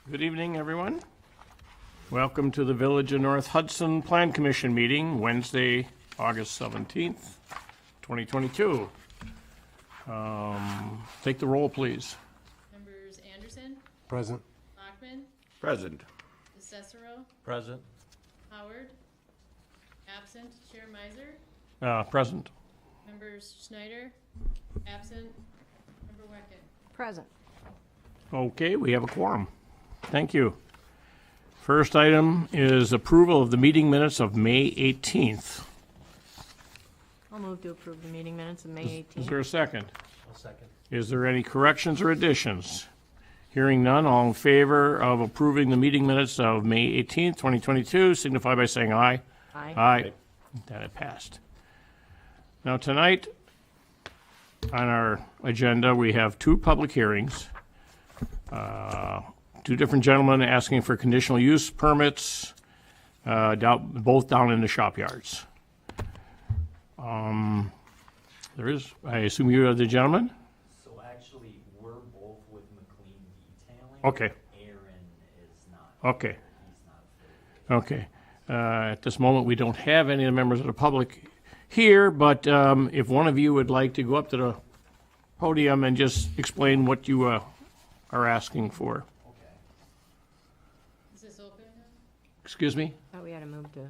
Good evening, everyone. Welcome to the Village of North Hudson Plan Commission meeting, Wednesday, August 17th, 2022. Take the roll, please. Members Anderson, Present. Bachman, Present. DeCicero, Present. Howard, absent, Chair Miser, Present. members Schneider, absent, member Wecken. Present. Okay, we have a quorum. Thank you. First item is approval of the meeting minutes of May 18th. I'll move to approve the meeting minutes of May Is 18th. there a second? I'll second. Is there any corrections or additions? Hearing none, all in favor of approving the meeting minutes of May 18th, 2022, signify by saying aye. Aye. Aye. That it passed. Now, tonight, on our agenda, we have two public hearings. Two different gentlemen asking for conditional use permits, both down in the shop yards. There is, I assume you are the gentleman? So actually, we're both with McLean Detailing. Okay. Aaron is not. Okay. He's not affiliated. Okay. At this moment, we don't have any of the members of the public here, but if one of you would like to go up to the podium and just explain what you are asking for. Okay. Is this open now? Excuse me? Thought we had to move to,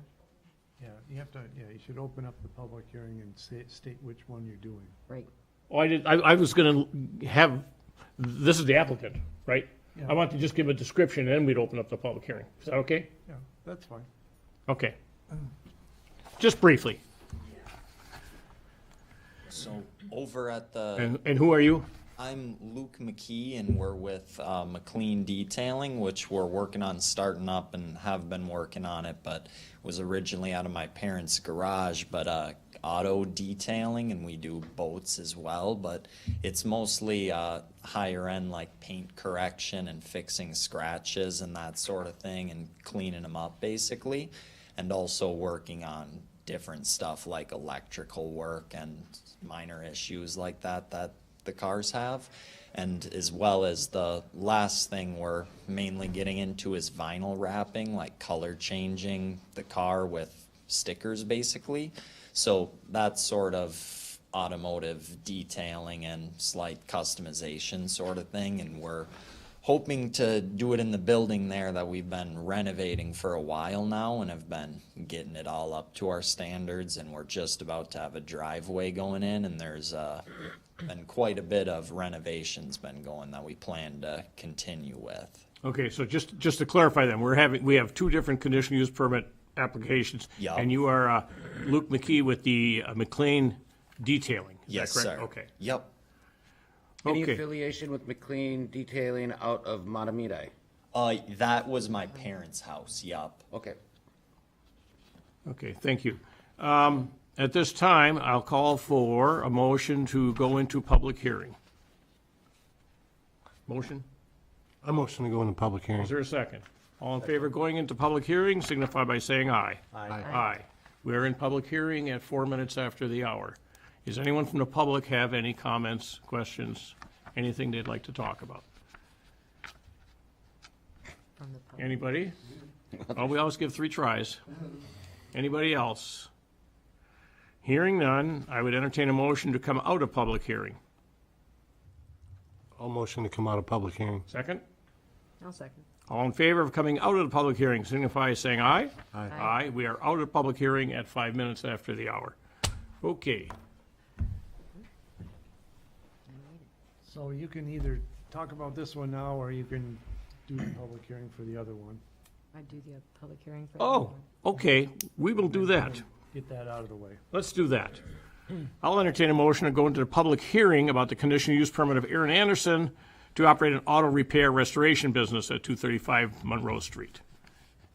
Yeah, you have to, you should open up the public hearing and state which one you're doing. right. Oh, I was going to have, this is the applicant, right? Yeah. I want to just give a description, and then we'd open up the public hearing. Is that okay? Yeah, that's fine. Okay. Just briefly. So over at the, And who are you? I'm Luke McKee, and we're with McLean Detailing, which we're working on starting up and have been working on it, but was originally out of my parents' garage, but auto detailing, and we do boats as well, but it's mostly higher end, like paint correction and fixing scratches and that sort of thing and cleaning them up basically, and also working on different stuff like electrical work and minor issues like that the cars have. And as well as the last thing we're mainly getting into is vinyl wrapping, like color changing the car with stickers basically. So that's sort of automotive detailing and slight customization sort of thing, and we're hoping to do it in the building there that we've been renovating for a while now and have been getting it all up to our standards, and we're just about to have a driveway going in, and there's been quite a bit of renovations been going that we plan to continue with. Okay, so just to clarify then, we have two different conditional use permit applications. Yeah. And you are Luke McKee with the McLean Detailing. Is Yes, that correct? sir. Okay. Yep. Any Okay. affiliation with McLean Detailing out of Matamidi? That was my parents' house, yup. Okay. Okay, thank you. At this time, I'll call for a motion to go into public hearing. Motion? I motion to go into public hearing. Is there a second? All in favor of going into public hearing, signify by saying aye. Aye. Aye. We are in public hearing at 4 minutes after the hour. Does anyone from the public have any comments, questions, anything they'd like to talk about? From the public. Anybody? Well, we always give 3 tries. Anybody else? Hearing none, I would entertain a motion to come out of public hearing. I'll motion to come out of public hearing. Second? I'll second. All in favor of coming out of the public hearing, signify by saying aye. Aye. Aye. We are out of public hearing at 5 minutes after the hour. Okay. So you can either talk about this one now, or you can do the public hearing for the other one. I do the public hearing for the Oh, okay. We will do that. Get that out of the way. Let's do that. I'll entertain a motion to go into the public hearing about the conditional use permit of Aaron Anderson to operate an auto repair restoration business at 235 Monroe Street.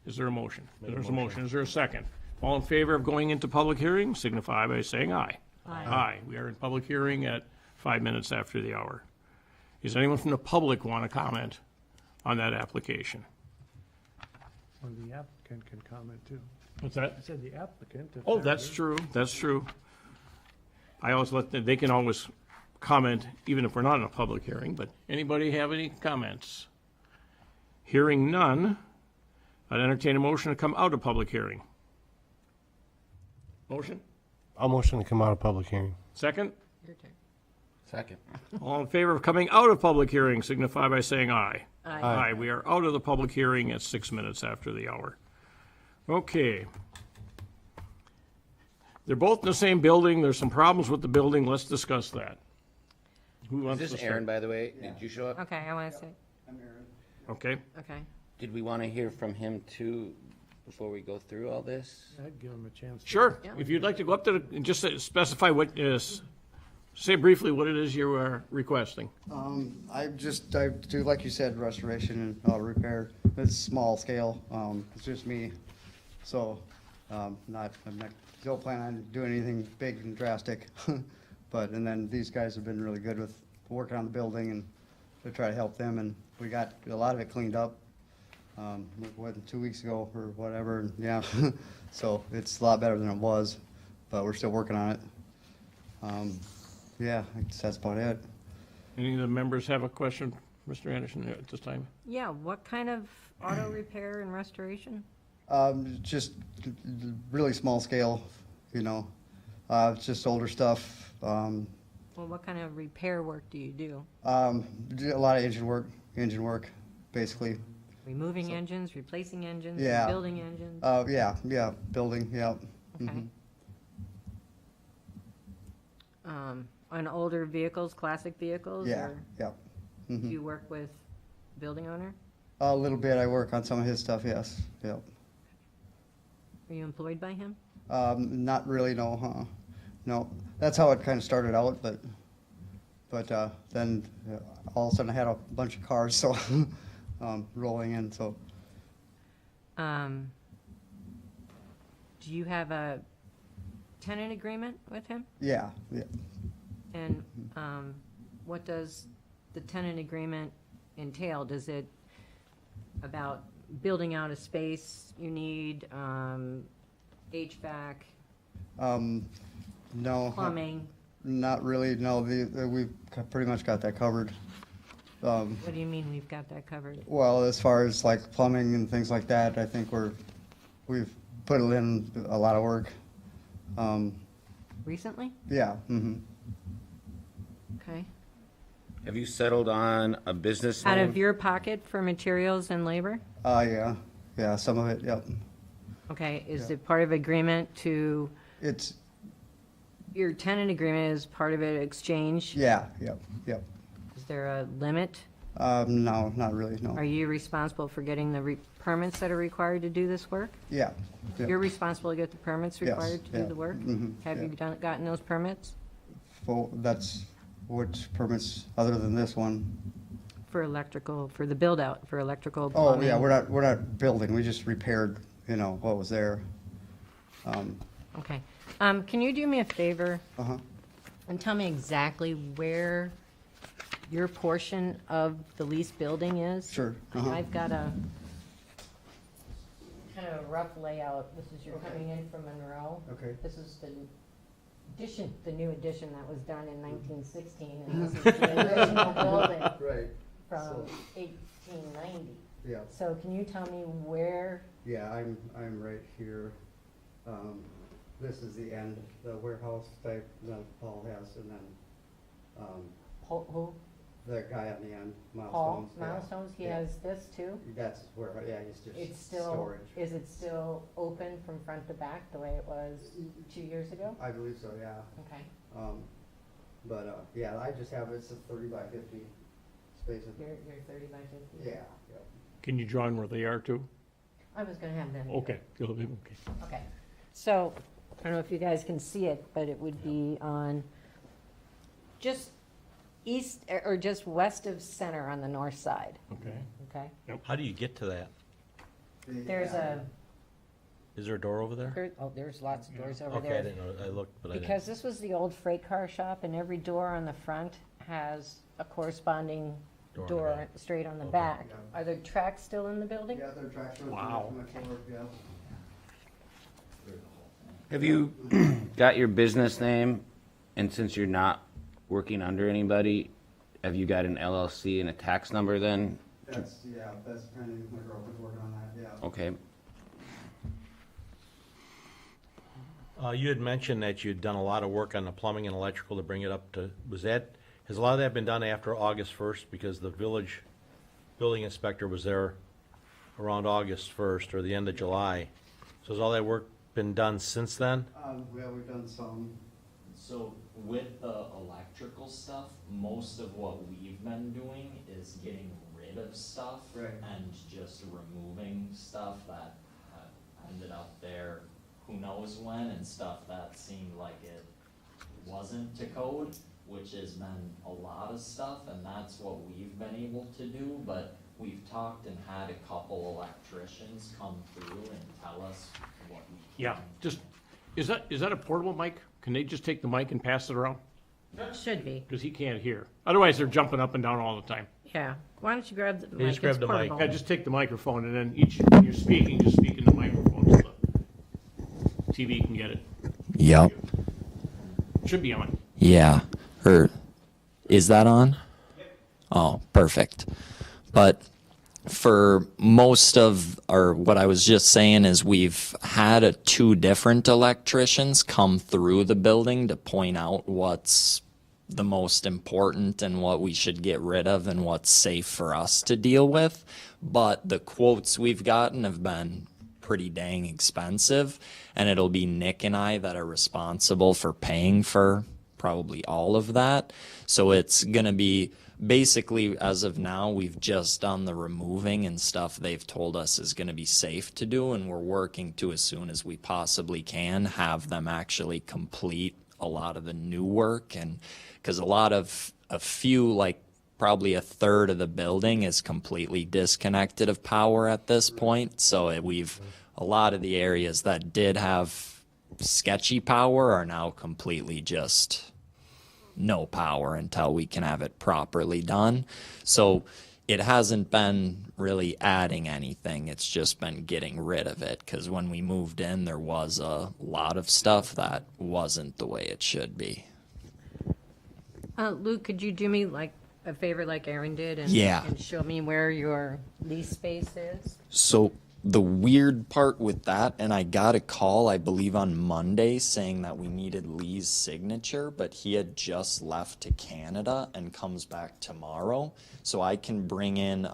Is there a motion? There's a motion. Is there a second? All in favor of going into public hearing, signify by saying aye. Aye. Aye. We are in public hearing at 5 minutes after the hour. Does anyone from the public want to comment on that application? Or the applicant can comment too. What's that? I said the applicant. if Oh, they're that's here. true, that's true. I always let them, they can always comment, even if we're not in a public hearing, but anybody have any comments? Hearing none, I'd entertain a motion to come out of public hearing. Motion? I'll motion to come out of public hearing. Second? Your turn. Second. All in favor of coming out of public hearing signify by saying aye. Aye. Aye. We are out of the public hearing at 6 minutes after the hour. Okay. They're both in the same building. There's some problems with the building. Let's discuss that. Who Is wants to this start? Aaron, by the way? Did you show up? Okay, I want to say, Okay. okay. Did we want to hear from him too before we go through all this? I'd give them a chance. Sure. Yeah. If you'd like to go up to the, and just specify what is, say briefly what it is you are requesting. I do, like you said, restoration and auto repair. It's small scale. It's just me. So, I'm not, don't plan on doing anything big and drastic. And then these guys have been really good with working on the building and to try to help them. And we got a lot of it cleaned up, 2 weeks ago or whatever. And yeah, so it's a lot better than it was, but we're still working on it. Yeah, I guess that's about it. Any of the members have a question, Mr. Anderson, at this time? Yeah, what kind of auto repair and restoration? Just really small scale, you know. It's just older stuff. Well, what kind of repair work do you do? Do a lot of engine work, basically. Removing engines, replacing engines, Yeah. building engines? Yeah, building, yeah. Okay. On older vehicles, classic vehicles? Yeah, or yeah. Do you work with building owner? A little bit, I work on some of his stuff, yes, yeah. Are you employed by him? Not really, no, no. That's how it kind of started out, but then all of a sudden I had a bunch of cars, so, rolling in, so. Do you have a tenant agreement with him? Yeah, yeah. And what does the tenant agreement entail? Does it about building out a space you need, HVAC, No. plumbing? Not really, no, we've pretty much got that covered. What do you mean we've got that covered? Well, as far as like plumbing and things like that, I think we've put in a lot of work. Recently? Yeah, Okay. Have you settled on a business name? Out of your pocket for materials and labor? yeah, some of it, yep. Okay, is Yeah. it part of agreement to, It's, your tenant agreement is part of it exchange? yep. Is there a limit? No, not really, no. Are you responsible for getting the permits that are required to do this work? Yeah. yeah. You're responsible to get the permits Yes, required to do yeah, the work? Have yeah. you gotten those permits Well, that's which permits other than this one. for electrical, for the build-out, for electrical Oh, plumbing? yeah, we're not building, we just repaired, what was there. Okay. Can you do me a favor Uh-huh. and tell me exactly where your portion of the leased building is? Sure, uh-huh. I've got a kind of a rough layout. This is, you're coming in from Monroe. Okay. This is the addition, the new addition that was done in 1916, and this is the original building Right. from 1890. Yeah. So can you tell me where, Yeah, I'm right here. This is the end, the warehouse type that Paul has, and then, who? the guy on the end, Paul, Milestones. yeah. Milestones, he Yeah. has this too? That's where, yeah, he's It's just still, storage. is it still open from front to back the way it was 2 years ago? I believe so, yeah. Okay. Yeah, I just have, it's a 30 by 50 space. You're 30 by 50? Yeah, yeah. Can you draw in where they are too? I was gonna have them. do it. Okay. Okay. Okay. So, I don't know if you guys can see it, but it would be on just east, or just west of Center on the north side, Okay. okay? How do you get to that? There's a, Is there a door over there? there's lots of doors over Okay, I there. didn't know, I looked, but I didn't. Because this was the old freight car shop, and every door on the front has a corresponding Door on the door back. straight on the Okay. back. Yeah. Are there tracks still in the building? Yeah, their tracks are Wow. much lower, yeah. Have you got your business name, and since you're not working under anybody, have you got an LLC and a tax number then? That's pending, my girlfriend's working on that, yeah. Okay. You had mentioned that you'd done a lot of work on the plumbing and electrical to bring it up to, has a lot of that been done after August 1st? Because the village building inspector was there around August 1st or the end of July. So has all that work been done since then? Yeah, we've done some. So with the electrical stuff, most of what we've been doing is getting rid of stuff Right. and just removing stuff that ended up there who knows when, and stuff that seemed like it wasn't to code, which has been a lot of stuff, and that's what we've been able to do. But we've talked and had a couple electricians come through and tell us what we can. Yeah, just, is that a portable mic? Can they just take the mic and pass it around? Should be, Because he can't hear. Otherwise, they're jumping up and down all the time. yeah. Why don't you grab the Yeah, mic? just grab It's the mic. portable. Yeah, just take the microphone and then when you're speaking, just speak in the microphone so the TV can get it. Yep. Should be on. Yeah. Is that on? Oh, perfect. But for most of, or what I was just saying is we've had two different electricians come through the building to point out what's the most important and what we should get rid of and what's safe for us to deal with. But the quotes we've gotten have been pretty dang expensive, and it'll be Nick and I that are responsible for paying for probably all of that. So it's going to be basically, as of now, we've just done the removing and stuff they've told us is going to be safe to do, and we're working to, as soon as we possibly can, have them actually complete a lot of the new work. And because a few, like probably a third of the building is completely disconnected of power at this point. So a lot of the areas that did have sketchy power are now completely just no power until we can have it properly done. So it hasn't been really adding anything. It's just been getting rid of it, because when we moved in, there was a lot of stuff that wasn't the way it should be. Luke, could you do me like a favor like Aaron did and show me where your lease space is? So the weird part with that, and I got a call, I believe on Monday, saying that we needed Lee's signature, but he had just left to Canada and comes back tomorrow. So I can bring in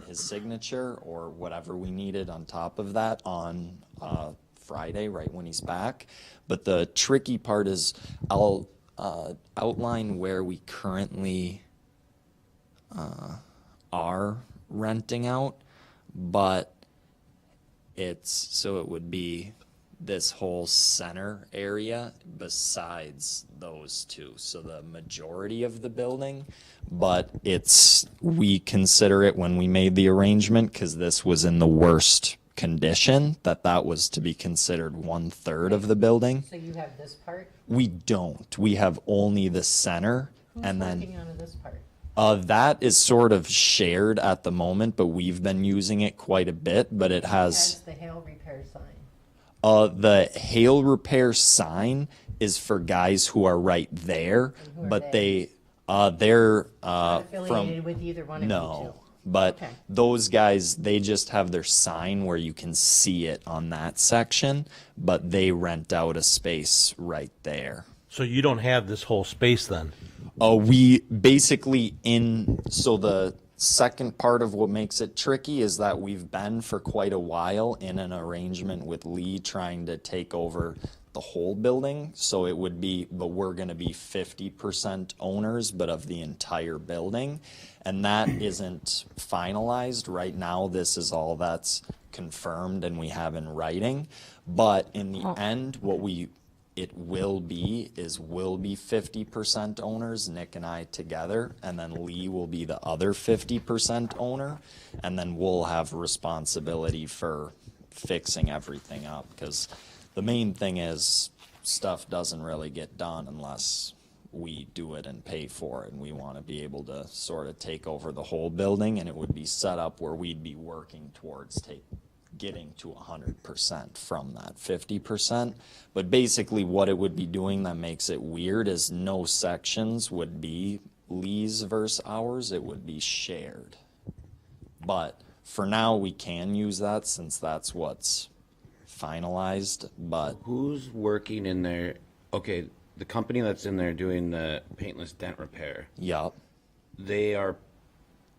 his signature or whatever we needed on top of that on Friday, right when he's back. But the tricky part is I'll outline where we currently are renting out, but it would be this whole center area besides those two. So the majority of the building, but we consider it when we made the arrangement, because this was in the worst condition, that was to be considered 1/3 of the building. So you have this part? We don't. We have only the center. Who's and then working on this part? that is sort of shared at the moment, but we've been using it quite a bit. But it has the hail repair sign. the hail repair sign is for guys who are right there, who are but they? they're Not from affiliated with either one of you no. two? But Okay. those guys, they just have their sign where you can see it on that section, but they rent out a space right there. So you don't have this whole space then? We basically so the second part of what makes it tricky is that we've been for quite a while in an arrangement with Lee trying to take over the whole building. So it would be, but we're going to be 50% owners, but of the entire building. And that isn't finalized right now. This is all that's confirmed and we have in writing. But in the end, it will be 50% owners, Nick and I together, and then Lee will be the other 50% owner, and then we'll have responsibility for fixing everything up, because the main thing is stuff doesn't really get done unless we do it and pay for it, and we want to be able to sort of take over the whole building, and it would be set up where we'd be working towards getting to 100% from that 50%. But basically what it would be doing that makes it weird is no sections would be Lee's versus ours. It would be shared. But for now, we can use that since that's what's finalized, but Who's working in there? Okay, the company that's in there doing the paintless dent repair, yup. they are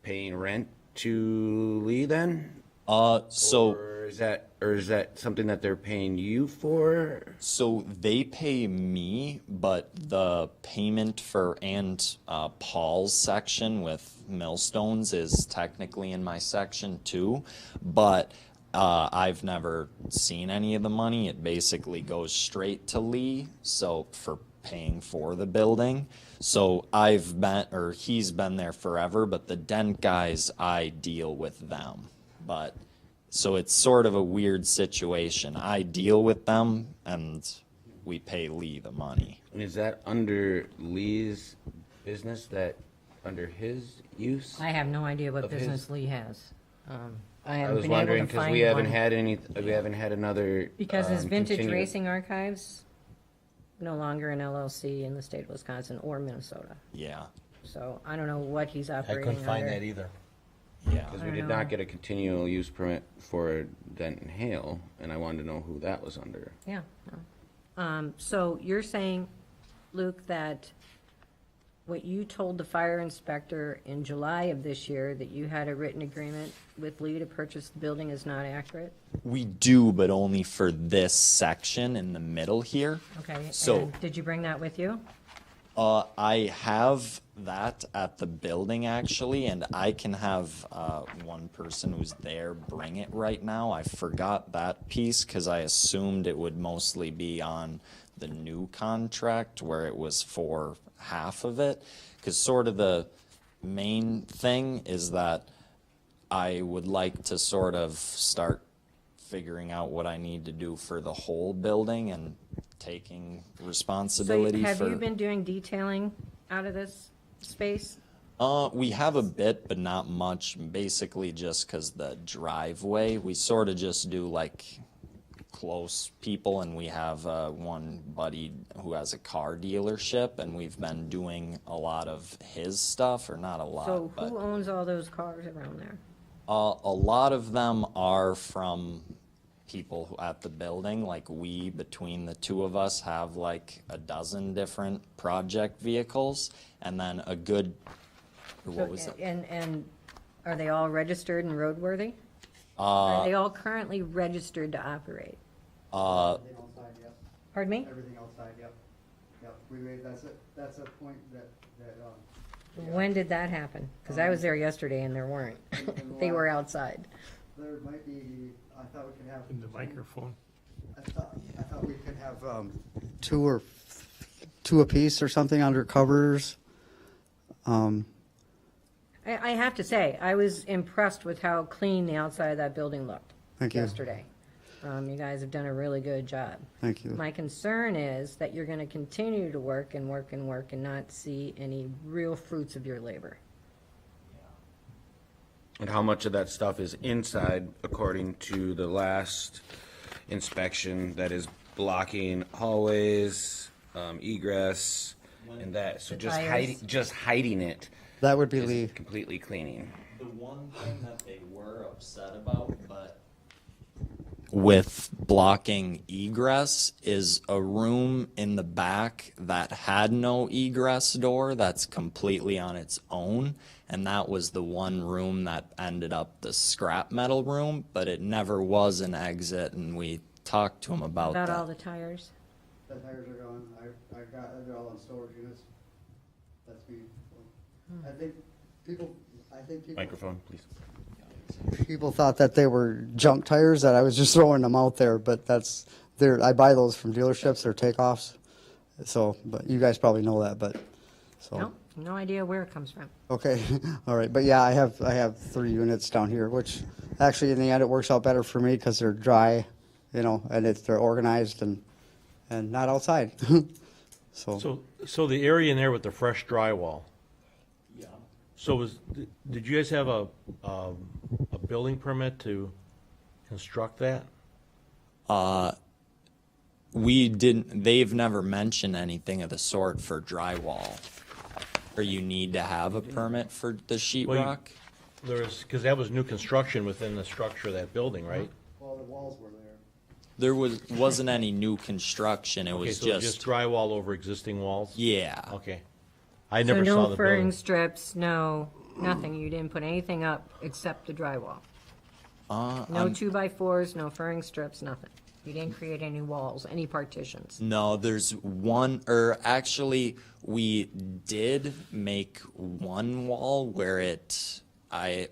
paying rent to Lee then? So Or is that something that they're paying you for? So they pay me, but the payment for Paul's section with millstones is technically in my section too. But I've never seen any of the money. It basically goes straight to Lee. So for paying for the building. So he's been there forever, but the dent guys, I deal with them. But so it's sort of a weird situation. I deal with them, and we pay Lee the money. And is that under Lee's business, that under his use? I have no idea what Of his- business Lee has. I I haven't was been able wondering, to because find we haven't one. had we haven't had another. Because his Vintage continued- Racing Archives, no longer an LLC in the state of Wisconsin or Minnesota. Yeah, So I don't know what he's I operating couldn't find under. that either. yeah. Because I we don't did know. not get a continual use permit for Dent and Hale, and I wanted to know who that was under. Yeah. No. So you're saying, Luke, that what you told the fire inspector in July of this year, that you had a written agreement with Lee to purchase the building, is not accurate? We do, but only for this section in the middle here. Okay. So- And did you bring that with you? I have that at the building actually, and I can have one person who's there bring it right now. I forgot that piece because I assumed it would mostly be on the new contract where it was for half of it. Because sort of the main thing is that I would like to sort of start figuring out what I need to do for the whole building and taking responsibility So have for. you been doing detailing out of this space? We have a bit, but not much, basically just because the driveway, we sort of just do like close people, and we have one buddy who has a car dealership, and we've been doing a lot of his stuff, or not a lot, So but who owns all those cars around there? a lot of them are from people at the building. Like we, between the two of us, have like a dozen different project vehicles, and then a good, what was it? And are they all registered and roadworthy? Are they all currently registered to operate? Everything outside, yep. Pardon me? Everything outside, yep. Yep, that's a point that, When did that happen? Because I was there yesterday and there weren't. They were outside. there might be, I thought we could have. In the microphone. I thought we could have, two apiece or something under covers. I have to say, I was impressed with how clean the outside of that building looked Thank you. yesterday. You guys have done a really good job. Thank you. My concern is that you're going to continue to work and work and work and not see any real fruits of your labor. And how much of that stuff is inside, according to the last inspection, that is blocking hallways, egress, and that, so The just hiding it That would be is Lee. completely cleaning. The one thing that they were upset about, but with blocking egress, is a room in the back that had no egress door that's completely on its own, and that was the one room that ended up the scrap metal room, but it never was an exit, and we talked to him about About all that. the tires? The tires are gone. I got, they're all in storage units. That's me. I think people. Microphone, please. People thought that they were junk tires, that I was just throwing them out there, but I buy those from dealerships, they're takeoffs. So, but you guys probably know that, but, so. No, no idea where it comes from. Okay, all right, but yeah, I have 3 units down here, which actually in the end it works out better for me because they're dry, and they're organized and not outside. So the area in there with the fresh drywall, Yeah. so did you guys have a building permit to construct that? We didn't, they've never mentioned anything of the sort for drywall. Or you need to have a permit for the Well, sheetrock? Because that was new construction within the structure of that building, right? Well, the walls were there. There wasn't any new construction, it Okay, was so just, drywall over existing walls? yeah. Okay. I So never saw no the furring building. strips, no, nothing, you didn't put anything up except the drywall? No 2x4s, no furring strips, nothing? You didn't create any walls, any partitions? No, there's one, or actually, we did make one wall where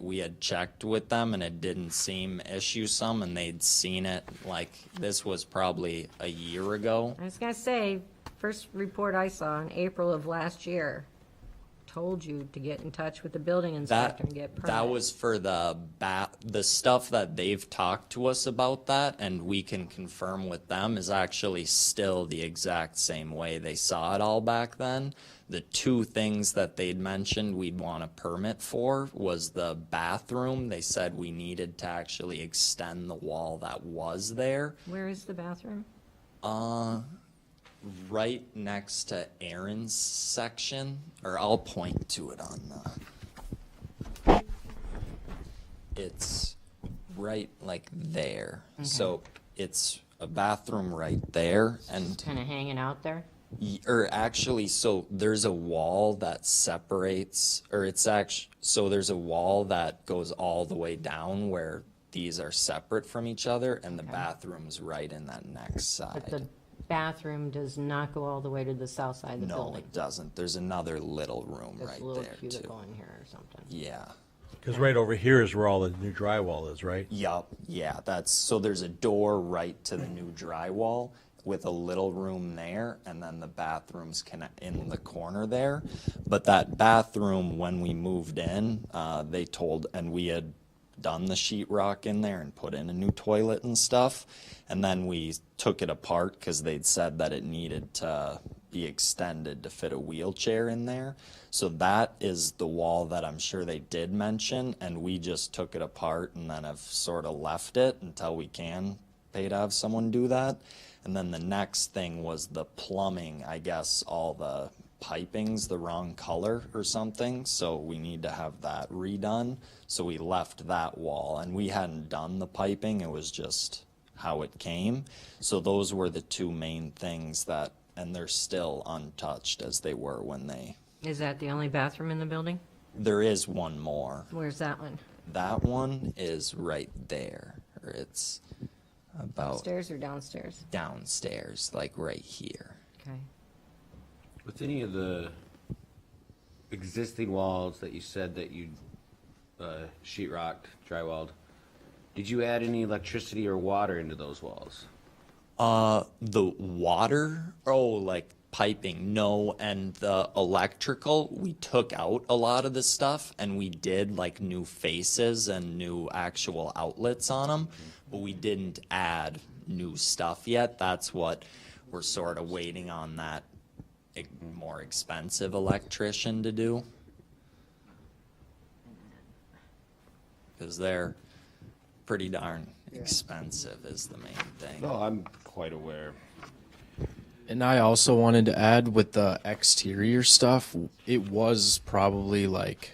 we had checked with them and it didn't seem issuesome and they'd seen it, like, this was probably a year ago. I was gonna say, first report I saw in April of last year told you to get in touch with the building inspector and get permits. That was for the stuff that they've talked to us about that, and we can confirm with them is actually still the exact same way they saw it all back then. The two things that they'd mentioned we'd want a permit for was the bathroom. They said we needed to actually extend the wall that was there. Where is the bathroom? Right next to Aaron's section, or I'll point to it on it's right like there. So it's a bathroom right there, and Kinda hanging out there? or actually, so there's a wall that separates, or it's actually, so there's a wall that goes all the way down where these are separate from each other, and the bathroom's right in that next But the side. bathroom does not go all the way to the south side of the No, building? it doesn't. There's another little room There's right a little there cubicle too. in here or something? Yeah. Because right over here is where all the new drywall is, right? Yup, yeah, so there's a door right to the new drywall with a little room there, and then the bathroom's in the corner there. But that bathroom, when we moved in, and we had done the sheetrock in there and put in a new toilet and stuff, and then we took it apart because they'd said that it needed to be extended to fit a wheelchair in there. So that is the wall that I'm sure they did mention, and we just took it apart and then have sort of left it until we can pay to have someone do that. And then the next thing was the plumbing. I guess all the piping's the wrong color or something, so we need to have that redone. So we left that wall, and we hadn't done the piping, it was just how it came. So those were the two main things and they're still untouched as they were when Is that the only bathroom in the building? there is one more. Where's that one? That one is right there, or it's about Upstairs or downstairs? downstairs, like right here. Okay. With any of the existing walls that you said that you sheetrocked, drywalled, did you add any electricity or water into those walls? The water, like piping, no, and the electrical, we took out a lot of the stuff, and we did like new faces and new actual outlets on them, but we didn't add new stuff yet. That's what we're sort of waiting on that more expensive electrician to do. Because they're pretty darn expensive is the main thing. No, I'm quite aware. And I also wanted to add with the exterior stuff, it was probably like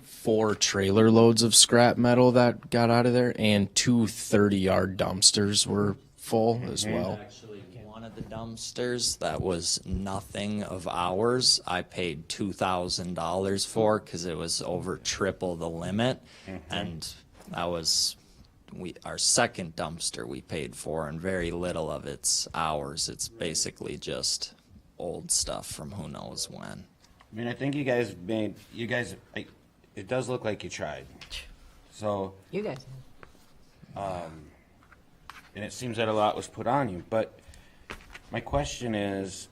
4 trailer loads of scrap metal that got out of there, and 2 30-yard dumpsters were full as well. Actually, one of the dumpsters that was nothing of ours, I paid $2,000 for because it was over triple the limit, and that was our second dumpster we paid for, and very little of it's ours. It's basically just old stuff from who knows when. I mean, I think it does look like you tried. So, You guys. and it seems that a lot was put on you, but my question is,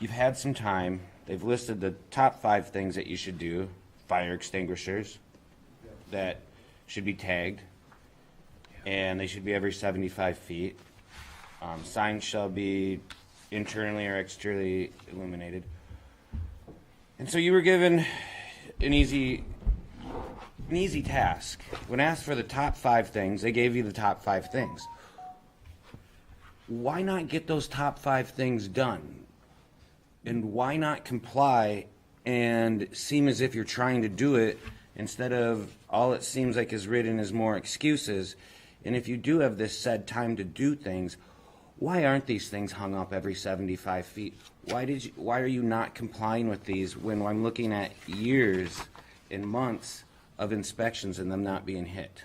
you've had some time, they've listed the top 5 things that you should do, fire extinguishers that should be tagged, and they should be every 75 feet. Signs shall be internally or externally illuminated. And so you were given an easy task. When asked for the top 5 things, they gave you the top 5 things. Why not get those top 5 things done? And why not comply and seem as if you're trying to do it instead of all it seems like is written is more excuses. And if you do have this said time to do things, why aren't these things hung up every 75 feet? Why are you not complying with these when I'm looking at years and months of inspections and them not being hit?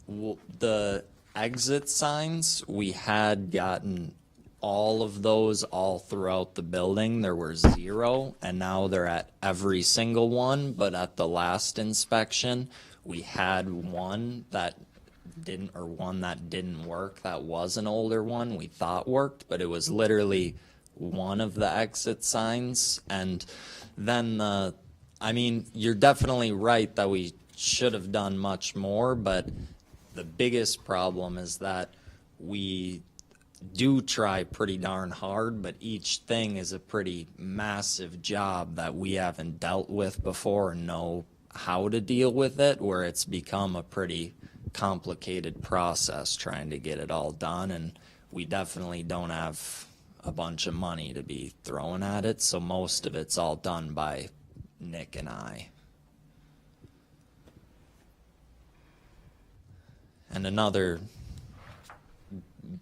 Well, the exit signs, we had gotten all of those all throughout the building. There were 0, and now they're at every single one. But at the last inspection, we had one that didn't work. That was an older one we thought worked, but it was literally one of the exit signs. And then I mean, you're definitely right that we should have done much more, but the biggest problem is that we do try pretty darn hard, but each thing is a pretty massive job that we haven't dealt with before and know how to deal with it, where it's become a pretty complicated process trying to get it all done, and we definitely don't have a bunch of money to be throwing at it, so most of it's all done by Nick and I. And another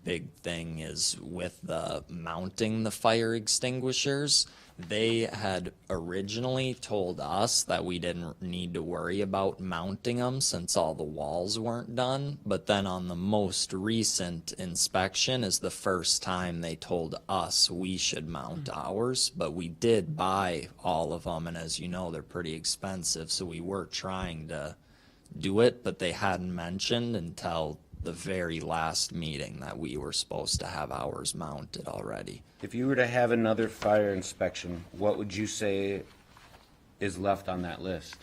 big thing is with the mounting the fire extinguishers. They had originally told us that we didn't need to worry about mounting them since all the walls weren't done. But then on the most recent inspection is the first time they told us we should mount ours. But we did buy all of them, and as you know, they're pretty expensive. So we were trying to do it, but they hadn't mentioned until the very last meeting that we were supposed to have ours mounted already. If you were to have another fire inspection, what would you say is left on that list?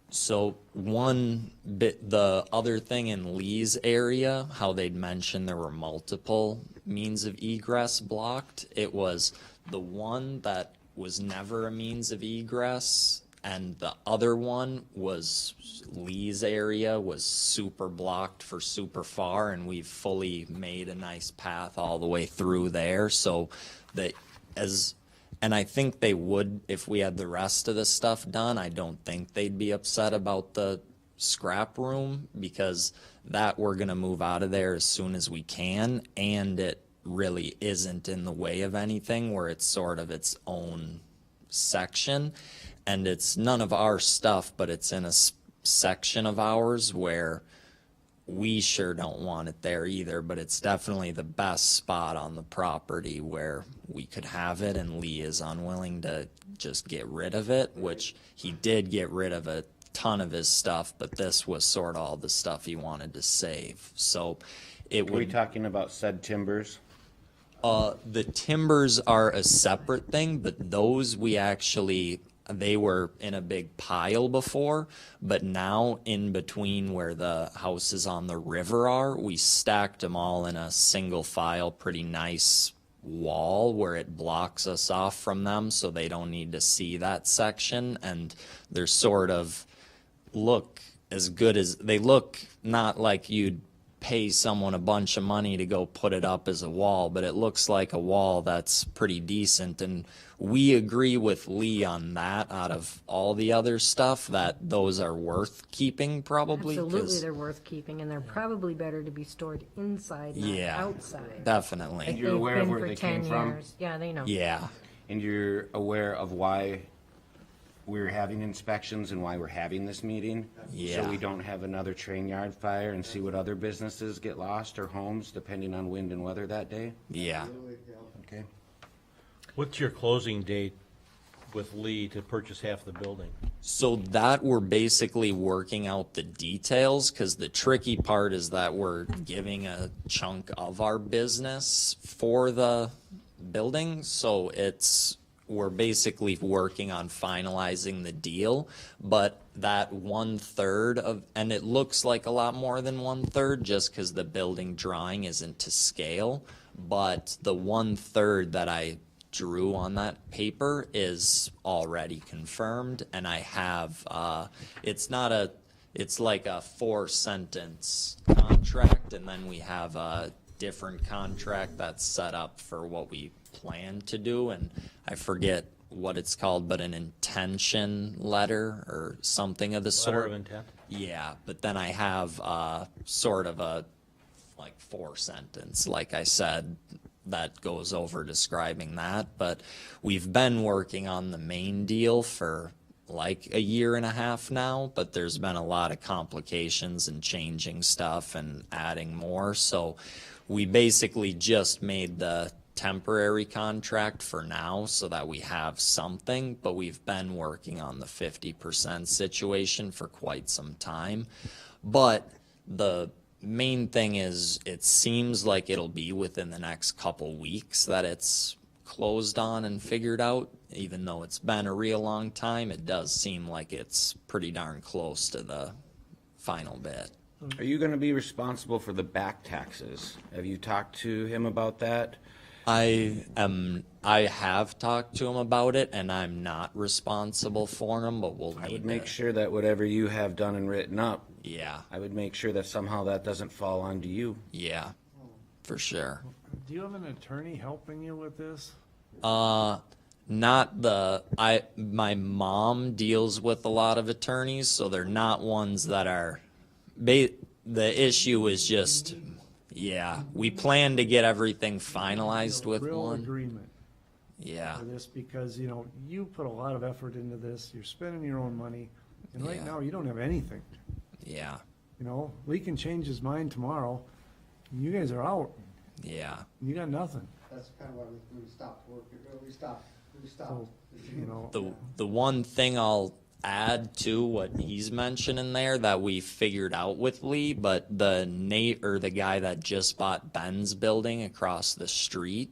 So one bit, the other thing in Lee's area, how they'd mentioned there were multiple means of egress blocked. It was the one that was never a means of egress, and the other one was Lee's area was super blocked for super far, and we've fully made a nice path all the way through there. So and I think they would, if we had the rest of the stuff done, I don't think they'd be upset about the scrap room, because that we're gonna move out of there as soon as we can, and it really isn't in the way of anything, where it's sort of its own section. And it's none of our stuff, but it's in a section of ours where we sure don't want it there either, but it's definitely the best spot on the property where we could have it, and Lee is unwilling to just get rid of it, which he did get rid of a ton of his stuff, but this was sort of all the stuff he wanted to save. So it Are we talking about said timbers? The timbers are a separate thing, but those they were in a big pile before, but now in between where the houses on the river are, we stacked them all in a single file, pretty nice wall where it blocks us off from them, so they don't need to see that section. And they're sort of look as good as they look, not like you'd pay someone a bunch of money to go put it up as a wall, but it looks like a wall that's pretty decent. And we agree with Lee on that, out of all the other stuff, that those are worth keeping probably. Absolutely, they're worth keeping, and they're probably better to be stored inside, not outside. Definitely. Like You're they've aware of been where for they 10 came from? years. Yeah, they know. Yeah. And you're aware of why we're having inspections and why we're having this meeting? Yeah. So we don't have another train yard fire and see what other businesses get lost, or homes, depending on wind and weather that day? Yeah. Okay. What's your closing date with Lee to purchase half the building? So that we're basically working out the details, because the tricky part is that we're giving a chunk of our business for the building. So we're basically working on finalizing the deal, but that 1/3 of, and it looks like a lot more than 1/3 just because the building drawing isn't to scale, but the 1/3 that I drew on that paper is already confirmed, and I have, it's like a 4-sentence contract, and then we have a different contract that's set up for what we plan to do, and I forget what it's called, but an intention letter or something of the sort. Letter of intent? Yeah, but then I have sort of a like 4-sentence, like I said, that goes over describing that. But we've been working on the main deal for like a year and a half now, but there's been a lot of complications and changing stuff and adding more. So we basically just made the temporary contract for now so that we have something, but we've been working on the 50% situation for quite some time. But the main thing is, it seems like it'll be within the next couple weeks that it's closed on and figured out. Even though it's been a real long time, it does seem like it's pretty darn close to the final bit. Are you gonna be responsible for the back taxes? Have you talked to him about that? I have talked to him about it, and I'm not responsible for them, but we'll I need would make to, sure that whatever you have done and written up, yeah, I would make sure that somehow that doesn't fall onto you. yeah, for sure. Do you have an attorney helping you with this? Not my mom deals with a lot of attorneys, so they're not ones that are, the issue is just, yeah, we plan to get everything finalized with Real one. agreement Yeah, for this, because, you know, you put a lot of effort into this, you're spending your own money, and right Yeah. now, you don't have anything. yeah, You know, Lee can change his mind tomorrow, and you guys are out, yeah. you got nothing. That's kind of why we stopped working, we stopped. So, you know, The one thing I'll add to what he's mentioning there that we figured out with Lee, but the guy that just bought Ben's building across the street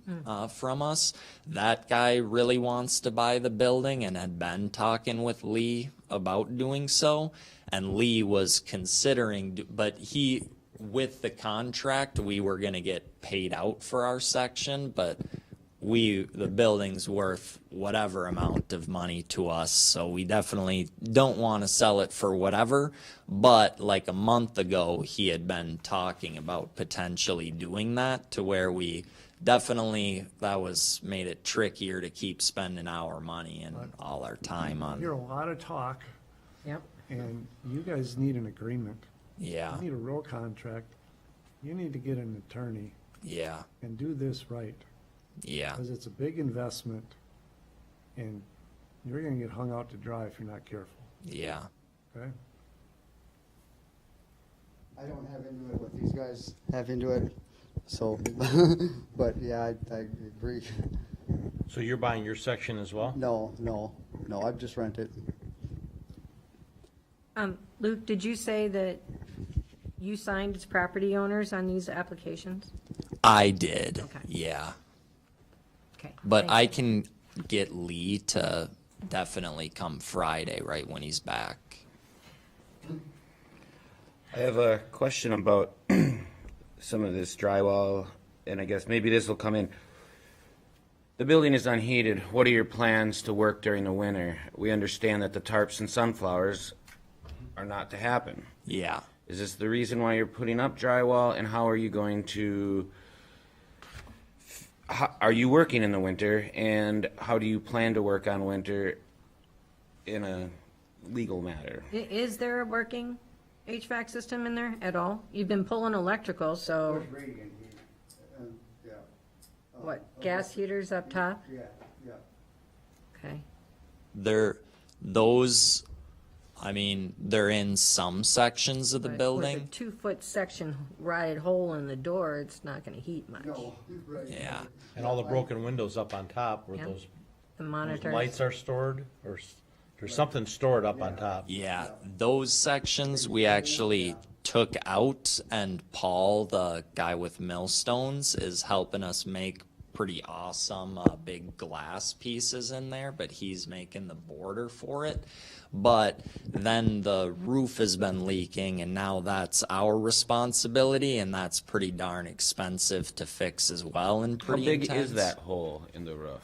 from us, that guy really wants to buy the building and had been talking with Lee about doing so. And Lee was considering, but with the contract, we were gonna get paid out for our section, but the building's worth whatever amount of money to us, so we definitely don't want to sell it for whatever. But like a month ago, he had been talking about potentially doing that, to where we definitely, that was made it trickier to keep spending our money and all our time I hear a on. lot of talk, Yep. and you guys need an agreement. Yeah, You need a real contract. You need to get an attorney yeah, and do this right, yeah, because it's a big investment, and you're gonna get hung out to dry if you're not careful, yeah. okay? I don't have into it what these guys have into it, so, but yeah, I agree. So you're buying your section as well? No, I've just rented. Luke, did you say that you signed as property owners on these applications? I did, Okay. yeah. Okay. But thank I you. can get Lee to definitely come Friday, right when he's back. I have a question about some of this drywall, and I guess maybe this will come in. The building is unheated. What are your plans to work during the winter? We understand that the tarps and sunflowers are not to happen. Yeah. Is this the reason why you're putting up drywall, and how are you going to, are you working in the winter, and how do you plan to work on winter in a legal matter? Is there a working HVAC system in there at all? You've been pulling electrical, so Radiant heat, yeah. what, gas heaters up top? Yeah. Okay. They're in some sections of the But building. with a 2-foot section right hole in the door, it's not gonna heat much. Right. Yeah. And all the broken windows up on top where Yeah. those The monitors. lights are stored, or there's something stored up on top. Yeah, those sections we actually took out, and Paul, the guy with millstones, is helping us make pretty awesome big glass pieces in there, but he's making the border for it. But then the roof has been leaking, and now that's our responsibility, and that's pretty darn expensive to fix as well, and How pretty big intense. is that hole in the roof?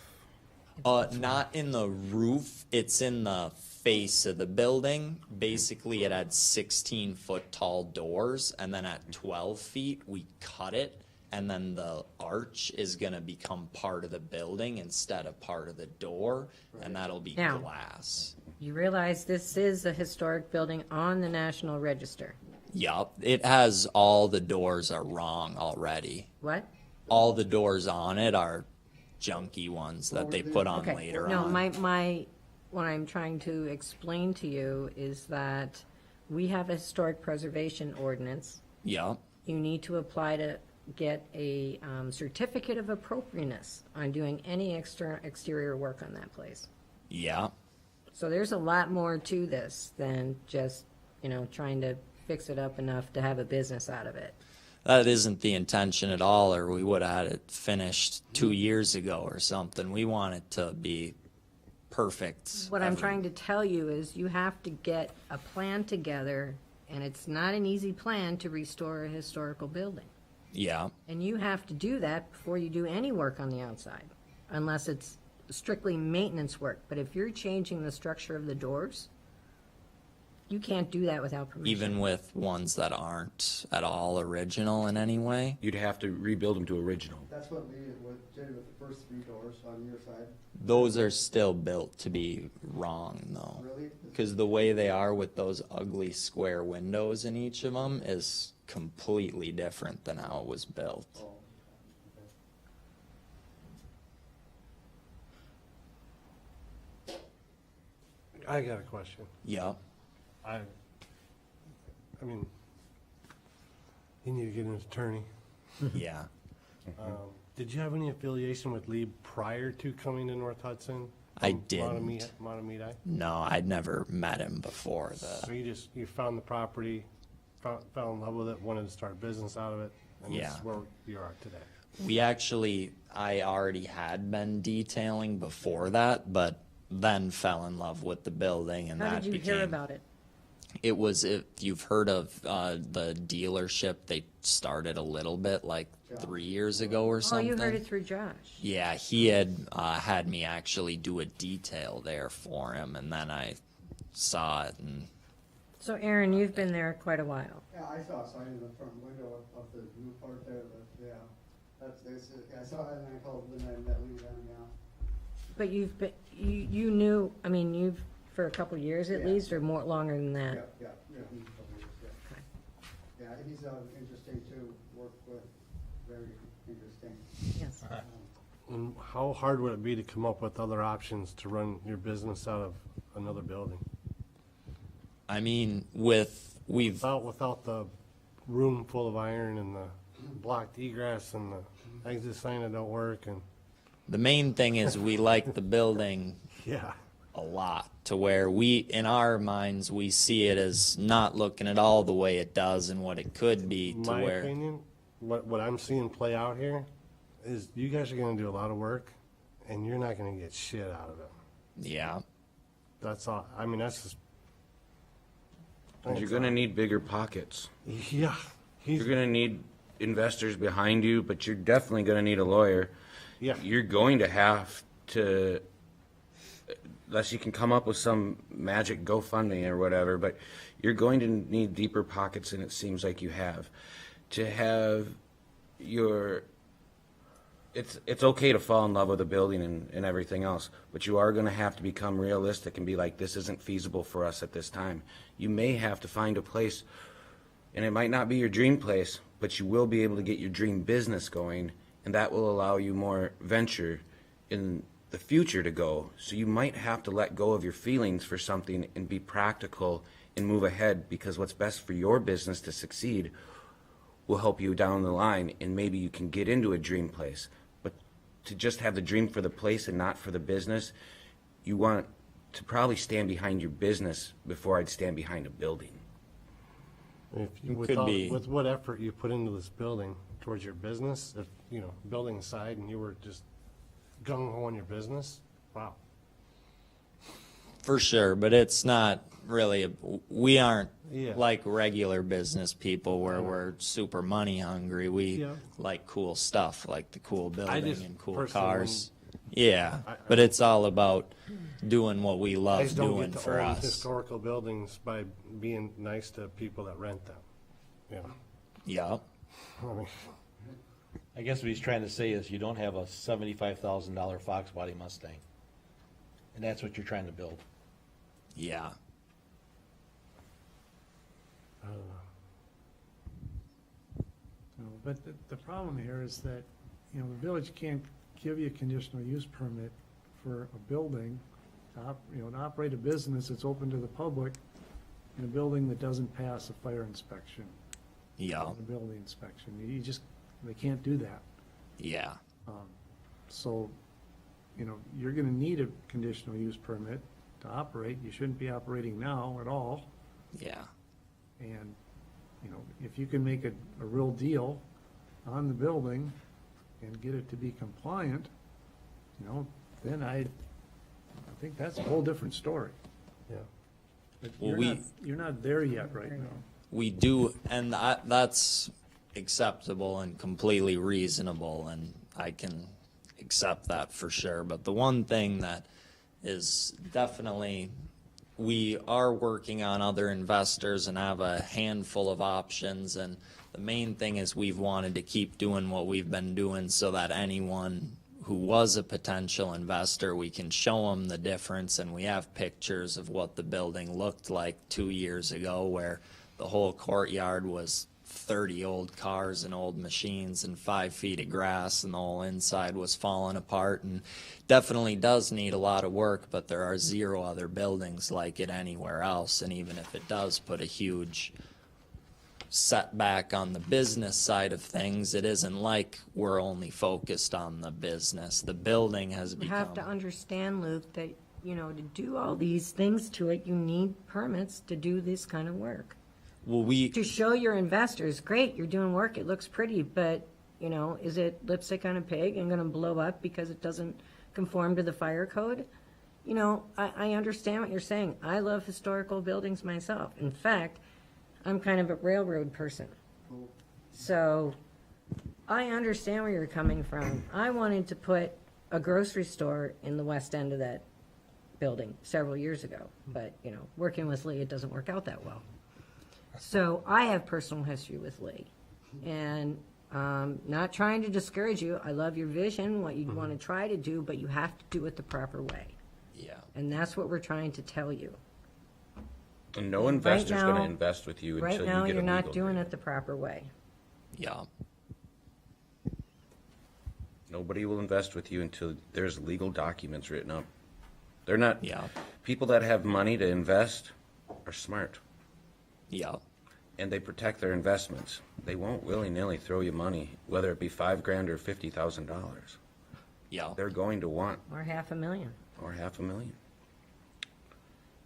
Not in the roof, it's in the face of the building. Basically, it had 16-foot tall doors, and then at 12 feet, we cut it and then the arch is gonna become part of the building instead of part of the door, and that'll be Now- glass. You realize this is a historic building on the National Register. Yup, it has all the doors are wrong already. What? All the doors on it are junky ones that they put on Okay, later no, on. what I'm trying to explain to you is that we have a historic preservation ordinance. Yup, You need to apply to get a certificate of appropriateness on doing any exterior work on that place. yeah. So there's a lot more to this than just, trying to fix it up enough to have a business out of it. That isn't the intention at all, or we would have had it finished 2 years ago or something. We want it to be perfect. What I'm trying to tell you is you have to get a plan together, and it's not an easy plan to restore a historical building. Yeah, And you have to do that before you do any work on the outside, unless it's strictly maintenance work. But if you're changing the structure of the doors, you can't do that without permission. even with ones that aren't at all original in any way. You'd have to rebuild them to original. That's what we did with the first 3 doors on your side. Those are still built to be wrong, though. Really? Because the way they are with those ugly square windows in each of them is completely different than how it was built. Oh, I got a question. Yep. I mean, you need to get an attorney. Yeah. Did you have any affiliation with Lee prior to coming to North Hudson? I From didn't. Montemita? No, I'd never met him before. So you found the property, fell in love with it, wanted to start a business out of it, and this Yeah. is where you are today. I already had been detailing before that, but then fell in love with the building, and How that did you became. hear about it? It was, if you've heard of the dealership, they started a little bit like 3 years ago or Oh, something. you heard it through Josh. Yeah, he had me actually do a detail there for him, and then I saw it, and So Aaron, you've been there quite a while. yeah, I saw a sign in the front window of the new part there, but yeah. I saw it and I called Lynn and met Lee then, yeah. But you knew, you've, for a couple of years at Yeah. least, or more, longer than Yeah, that? yeah, he's probably, yeah. Okay. Yeah, he's interesting to work with, very interesting. Yes. And how hard would it be to come up with other options to run your business out of another building? I mean, Without the room full of iron and the blocked egress and the exit sign that don't work and, the main thing is we like the building yeah. a lot, to where in our minds, we see it as not looking at all the way it does and what it could be, to My where. opinion, what I'm seeing play out here is you guys are gonna do a lot of work and you're not gonna get shit out of it. Yeah, That's all, that's just. You're gonna need bigger pockets. Yeah. You're gonna need investors behind you, but you're definitely gonna need a lawyer. Yeah. You're going to have to, unless you can come up with some magic GoFundMe or whatever, but you're going to need deeper pockets than it seems like you have. To have it's okay to fall in love with a building and everything else, but you are going to have to become realistic and be like, this isn't feasible for us at this time. You may have to find a place, and it might not be your dream place, but you will be able to get your dream business going, and that will allow you more venture in the future to go. So you might have to let go of your feelings for something and be practical and move ahead, because what's best for your business to succeed will help you down the line, and maybe you can get into a dream place. But to just have the dream for the place and not for the business, you want to probably stand behind your business before I'd stand behind a building. With what effort you put into this building towards your business, if, building aside and you were just gung-ho on your business, wow. for sure, but it's not really, we aren't Yeah. like regular business people where we're super money hungry. We Yeah. like cool stuff, like the cool building just and cool personally cars. Yeah, but it's all about doing what we I love just don't doing get to for own us. historical buildings by being nice to people that rent them. Yeah. I mean, I guess what he's trying to say is you don't have a $75,000 Fox body Mustang. And that's what you're trying to build. Yeah. No, but the problem here is that, the village can't give you a conditional use permit for a building, to operate a business that's open to the public in a building that doesn't pass a fire inspection. Yeah. A building inspection. They can't do that. Yeah. So, you're gonna need a conditional use permit to operate. You shouldn't be operating now at all. Yeah. And, if you can make a real deal on the building and get it to be compliant, then I think that's a whole different story. Yeah. But Well, you're not there yet right now. We do, and that's acceptable and completely reasonable, and I can accept that for sure. But the one thing that is definitely, we are working on other investors and have a handful of options, and the main thing is we've wanted to keep doing what we've been doing so that anyone who was a potential investor, we can show them the difference, and we have pictures of what the building looked like 2 years ago, where the whole courtyard was 30 old cars and old machines and 5 feet of grass, and the whole inside was falling apart, and definitely does need a lot of work, but there are 0 other buildings like it anywhere else. And even if it does put a huge setback on the business side of things, it isn't like we're only focused on the business. The building has You have to become, understand, Luke, that, to do all these things to it, you need permits to do this kind of work. well, we, To show your investors, great, you're doing work, it looks pretty, but, is it lipstick on a pig and gonna blow up because it doesn't conform to the fire code? I understand what you're saying. I love historical buildings myself. In fact, I'm kind of a railroad person. So I understand where you're coming from. I wanted to put a grocery store in the west end of that building several years ago, but, working with Lee, it doesn't work out that well. So I have personal history with Lee, and not trying to discourage you. I love your vision, what you want to try to do, but you have to do it the proper way. yeah, And that's what we're trying to tell you. And no investor's now- gonna invest with you until Right you now, get a you're not legal doing agreement. it the proper way. yeah, Nobody will invest with you until there's legal documents written up. They're not, yeah, people that have money to invest are smart, yeah, and they protect their investments. They won't willy-nilly throw you money, whether it be $5,000 or $50,000. yeah, They're going to want, Or $500,000. or $500,000.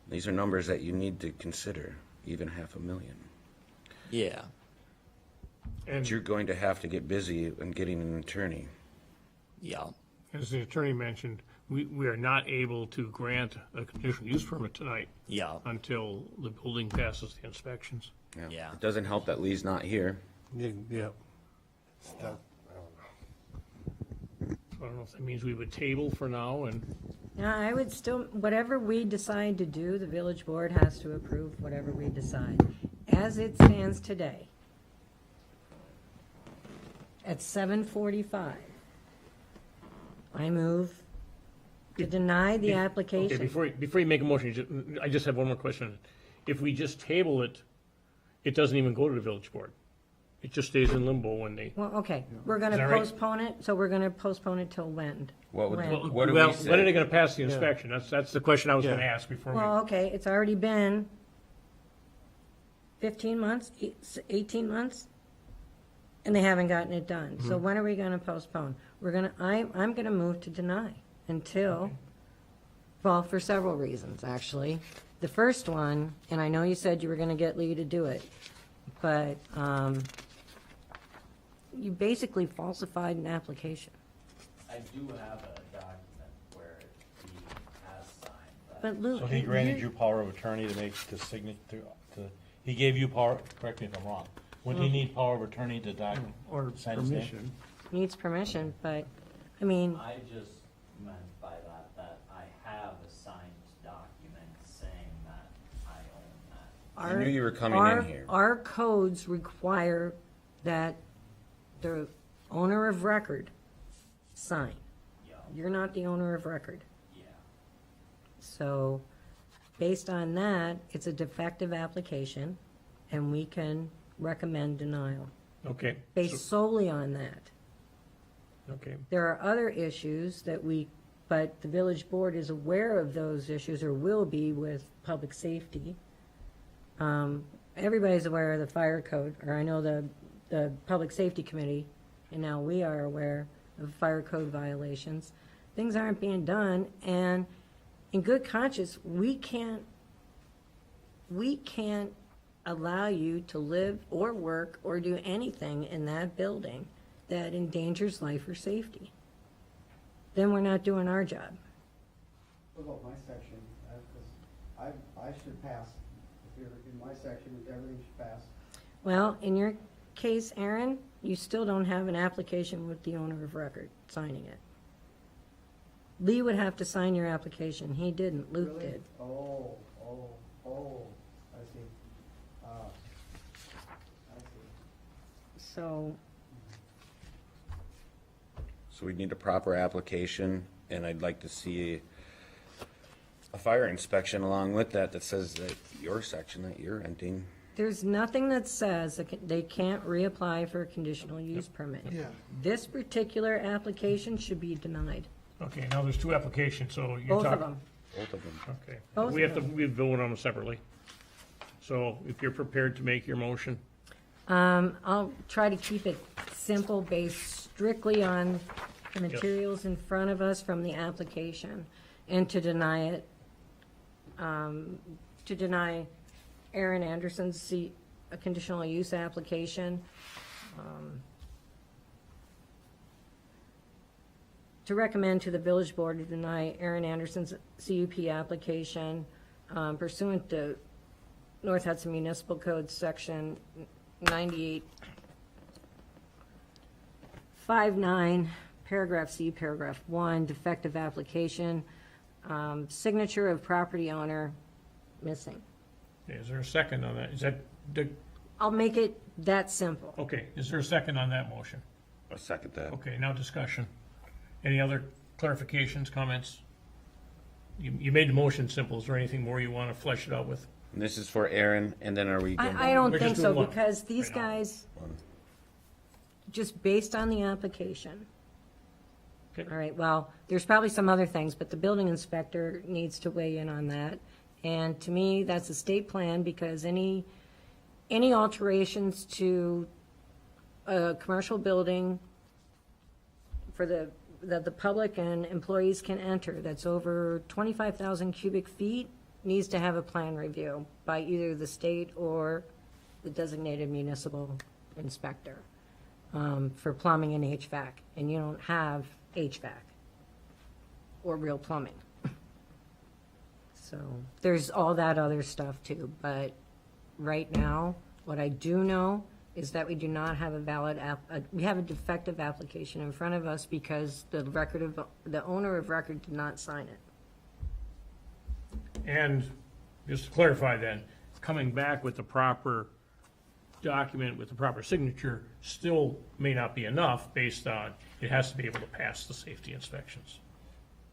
These are numbers that you need to consider, even $500,000. yeah, But you're going to have to get busy in getting an attorney. yeah, As the attorney mentioned, we are not able to grant a conditional use permit tonight yeah, until the building passes the inspections. yeah. It doesn't help that Lee's not here. Yeah. I don't know if that means we would table for now and, Yeah, I would still, whatever we decide to do, the village board has to approve whatever we decide. As it stands today, at 7:45, I move to deny the okay, application. before you make a motion, I just have one more question. If we just table it, it doesn't even go to the village board. It just stays in limbo when they, Well, okay, we're gonna Is that right? postpone it, so we're gonna postpone it till when? What would, When? what do well, we say? when are they gonna pass the inspection? That's the question I was gonna Yeah. ask before we. Well, okay, it's already been 15 months, 18 months, and they haven't gotten it done. So when are we gonna postpone? I'm gonna move to deny until, well, for several reasons, actually. The first one, and I know you said you were gonna get Lee to do it, but, you basically falsified an application. I do have a document where he has signed, But Luke. So he granted you power of attorney to make the signature, he gave you power, correct me if I'm wrong. Wouldn't he need power of attorney to Or sign his name? permission. Needs permission, but, I mean, I just meant by that I have a signed document saying that I own that. I knew you were coming in here. Our codes require that the owner of record sign. You're not the owner of record. So, based on that, it's a defective application, and we can recommend denial, Okay. based solely on that. Okay. There are other issues but the village board is aware of those issues, or will be, with public safety. Everybody's aware of the fire code, or I know the public safety committee, and now we are aware of fire code violations. Things aren't being done, and in good conscience, we can't allow you to live or work or do anything in that building that endangers life or safety. Then we're not doing our job. What about my section? Because I should pass. If you're in my section, everything should pass. Well, in your case, Aaron, you still don't have an application with the owner of record signing it. Lee would have to sign your application. He didn't. Luke Really? did. Oh, I see. I see. So, So we need a proper application, and I'd like to see a fire inspection along with that that says that your section that you're renting. there's nothing that says that they can't reapply for a conditional use permit. Yeah. This particular application should be denied. Okay, now there's two applications, so you're Both talking. of them. Both of them. Okay. Both We of have to, we vote on them separately. So if you're prepared to make your motion, I'll try to keep it simple, based strictly on the materials in front of us from the application, and to deny it, to deny Aaron Anderson's a conditional use application. To recommend to the village board to deny Aaron Anderson's CUP application pursuant to North Hudson Municipal Code, Section 9859, Paragraph C, Paragraph 1, defective application, signature of property owner missing. is there a second on that? Is that, the I'll make it that simple. okay, is there a second on that motion? I'll second that. Okay, now discussion. Any other clarifications, comments? You made the motion simple. Is there anything more you want to flesh it out with? And this is for Aaron, and then are we going I don't We're think just so, doing one because these right now. guys, just based on the application. Okay. All right, well, there's probably some other things, but the building inspector needs to weigh in on that. And to me, that's a state plan, because any alterations to a commercial building that the public and employees can enter, that's over 25,000 cubic feet, needs to have a plan review by either the state or the designated municipal inspector for plumbing and HVAC. And you don't have HVAC or real plumbing. So there's all that other stuff too. But right now, what I do know is that we do not have a valid we have a defective application in front of us because the owner of record did not sign it. And just to clarify then, coming back with the proper document with the proper signature still may not be enough, based on, it has to be able to pass the safety inspections.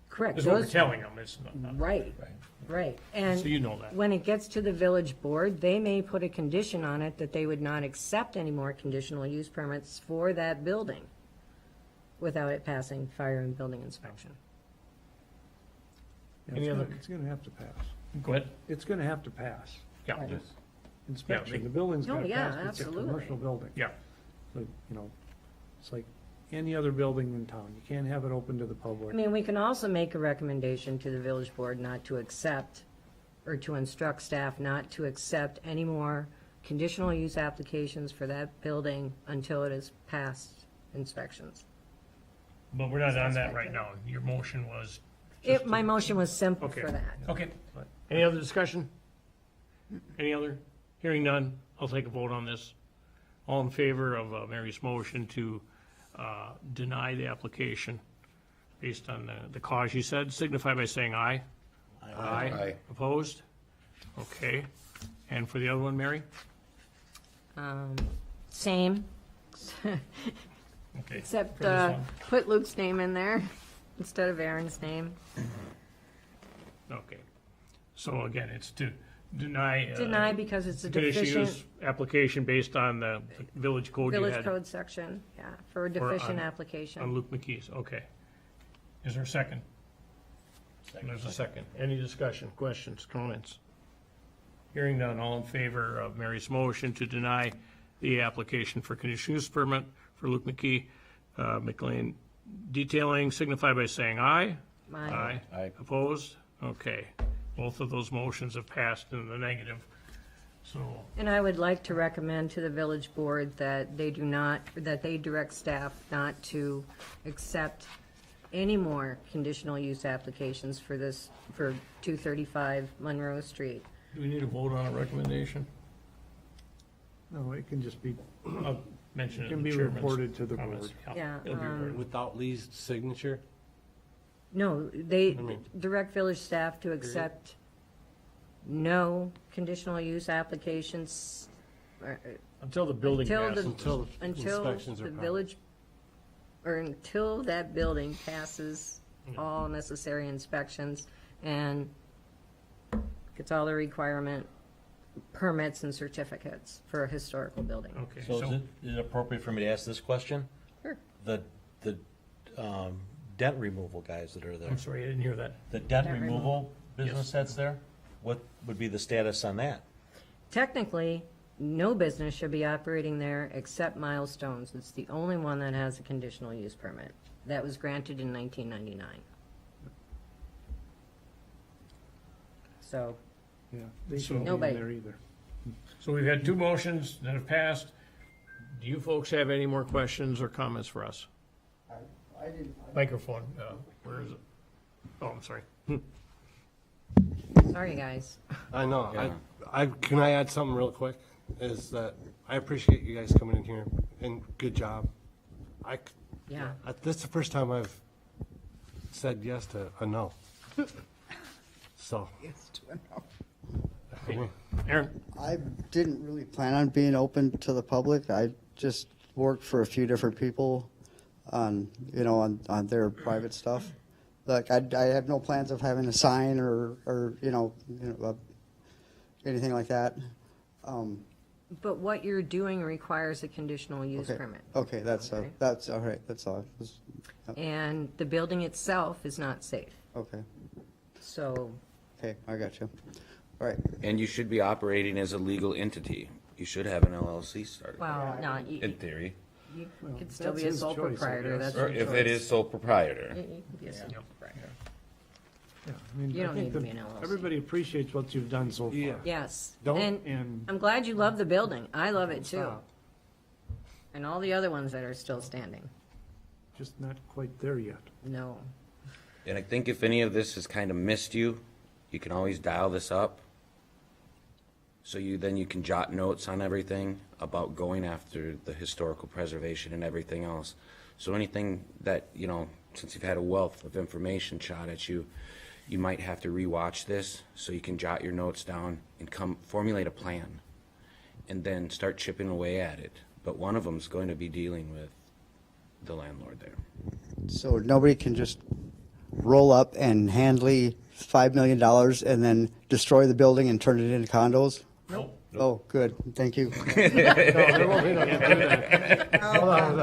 Correct. That's what we're Those- telling them, it's not. Right, right. And So you know that. when it gets to the village board, they may put a condition on it that they would not accept any more conditional use permits for that building without it passing fire and building inspection. Yeah, Any other- It's gonna have to pass. Go ahead. It's gonna have to pass. Yeah, Right. Inspection, the building's Oh, gonna yeah, pass, it's a absolutely. commercial building. yeah. But, it's like any other building in town. You can't have it open to the I public. mean, we can also make a recommendation to the village board not to accept, or to instruct staff not to accept any more conditional use applications for that building until it has passed inspections. But we're not on that right now. Your motion was. My motion was simple Okay. for that. Okay. Any other discussion? Any other? Hearing none, I'll take a vote on this. All in favor of Mary's motion to deny the application based on the cause you said, signify by saying aye. Aye. Opposed? Okay. And for the other one, Mary? Same. Okay. Except, For this one? put Luke's name in there instead of Aaron's name. Okay. So again, it's to deny. Deny because it's a conditional deficient use application based on the village code you village had code section, yeah, for a on- deficient on application. Luke McKee's. Okay. Is there a second? There's a second. Any discussion, questions, comments? Hearing none, all in favor of Mary's motion to deny the application for conditional use permit for Luke McKee, McLean Detailing, signify by saying aye. Aye. Aye. Opposed? Okay. Both of those motions have passed in the negative. So, And I would like to recommend to the village board that they do not, that they direct staff not to accept any more conditional use applications for this, for 235 Monroe Street. do we need a vote on a recommendation? No, it can just be, I'll mention it Can in the be chairman's reported to the comments. board. Yeah, It'll be reported. Without Lee's signature? No, they mean- direct village staff to accept no conditional use applications Until the building until the, passes. Until until inspections are the passed. village, or until that building passes all necessary inspections and gets all the requirement permits and certificates for a historical building. Okay, So so, is it appropriate for me to ask this question? Sure. The dent removal guys that are there, I'm sorry, I didn't hear that. the dent Dent removal business that's there, what would be the status on that? Technically, no business should be operating there except Milestones. It's the only one that has a conditional use permit. That was granted in 1999. So, yeah, they So- can't be in Nobody. there either. So we've had two motions that have passed. Do you folks have any more questions or comments for us? I didn't, Microphone, where is it? Oh, I'm sorry. sorry, guys. I know. Yeah. Can I add something real quick? Is that I appreciate you guys coming in here and good job. Yeah. This is the first time I've said yes to a no. So. I mean, Aaron? I didn't really plan on being open to the public. I just worked for a few different people on, on their private stuff. Like, I have no plans of having a sign or anything like that. But what you're doing requires a conditional use Okay. permit. Okay, that's Okay. all right. That's all. And the building itself is not safe. Okay, So, okay, I got you. All right. And you should be operating as a legal entity. You should have an LLC started, well, no, in theory. you Well, could still that's be a his sole choice, I proprietor. guess. That's Or your if it choice. is sole proprietor. You can be a sole proprietor. Yeah, I mean, You I don't think need to that be an LLC. everybody appreciates what you've done so far. Yeah. Yes. Don't, And and I'm glad you love the building. I love it too. stop. And all the other ones that are still standing. Just not quite there yet. No. And I think if any of this has kind of missed you, you can always dial this up. So then you can jot notes on everything about going after the historical preservation and everything else. So anything that, since you've had a wealth of information shot at you, you might have to rewatch this so you can jot your notes down and formulate a plan and then start chipping away at it. But one of them is going to be dealing with the landlord there. So nobody can just roll up and handle $5 million and then destroy the building and turn it into condos? Nope. Oh, good. Thank you. No, there won't be no Hold on.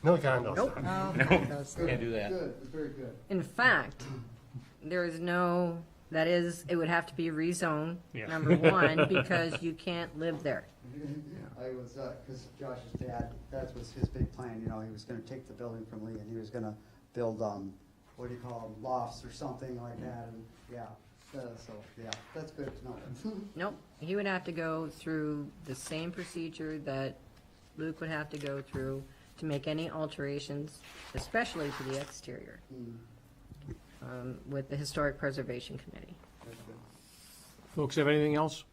No condos. Can't do that. Good, very good. In fact, there is no, that is, it would have to be rezoned, Yeah. number one, because you can't live there. I was, because Josh's dad, that was his big plan, he was gonna take the building from Lee and he was gonna build, what do you call them, lofts or something like that, and, that's good to know. Nope, he would have to go through the same procedure that Luke would have to go through to make any alterations, especially to the exterior, with the Historic Preservation Committee. Folks have anything else?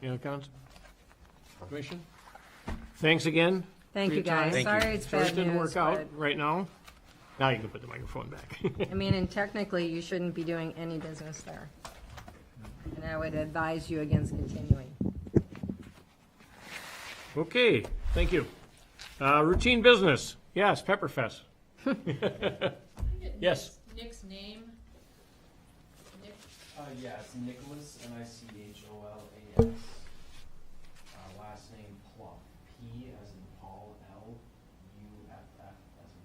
Any other comments? Commission? Thanks again. Thank for you, your time. guys. Thank you. Sorry it's Sorry it bad didn't news, work out but, right now. Now you can put the microphone back. I mean, and technically, you shouldn't be doing any business there. And I would advise you against continuing. Okay, thank you. Routine business. Yes, Pepperfest. Can I get Yes. Nick's name? Nick, Yeah, it's Nicholas, Nicholas. Last name Pluff, P as in Paul, L, U, F, F as in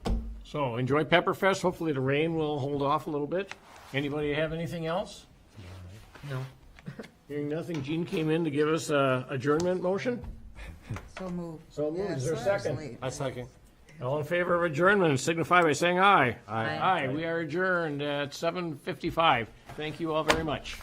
Frank. So enjoy Pepperfest. Hopefully the rain will hold off a little bit. Anybody have anything else? No. Hearing nothing, Gene came in to give us a adjournment motion. So moved. So moved. Is there a second? I second. All in favor of adjournment, signify by saying aye. Aye. Aye. We are adjourned at 7:55. Thank you all very much.